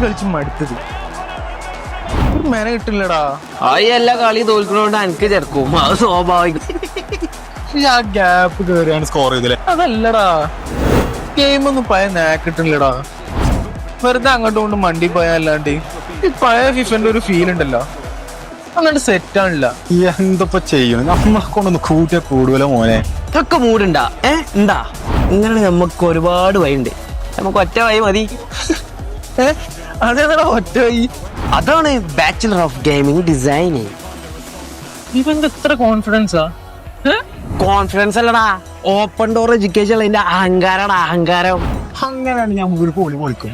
കളിച്ച് മടുത്തത്. ഒരു മെന കിട്ടില്ലടാ. എല്ലാ കളി തോൽക്കണോണ്ട് എനിക്ക് ചേർക്കും, അത് സ്വാഭാവികം. ആ ഗ്യാപ്പ് കേറിയാണ് സ്കോർ ചെയ്തല്ലേ. അതല്ലടാ, ഗെയിം ഒന്നും പഴയ നാക്ക് കിട്ടില്ലടാ. വെറുതെ അങ്ങോട്ടും കൊണ്ട് മണ്ടി പോയല്ലാണ്ട് ഈ പഴയ ഫിഫന്റെ ഒരു ഫീൽ ഉണ്ടല്ലോ, അങ്ങോട്ട് സെറ്റ് ആണില്ല. എന്തപ്പോ ചെയ്യണം, നമ്മളെ കൊണ്ടൊന്ന് കൂട്ടിയാ കൂടുതലോ മോനെ. ഇതൊക്കെ മൂടുണ്ടാ ഉണ്ടാ ഇങ്ങനെ നമുക്ക് ഒരുപാട് വഴിയുണ്ട്, നമുക്ക് ഒറ്റ വഴി മതി. അതേതാ ഒറ്റ വഴി? അതാണ് ബാച്ചിലർ ഓഫ് ഗെയിമിംഗ് ഡിസൈനിങ്. ഇവന്റെ എത്ര കോൺഫിഡൻസാ? കോൺഫിഡൻസ് അല്ലടാ, ഓപ്പൺ ഡോർ എഡ്യൂക്കേഷൻ അതിന്റെ അഹങ്കാരടാ, അഹങ്കാരം. അങ്ങനെയാണ് ഞാൻ ഒരു പോളി പൊളിക്കും.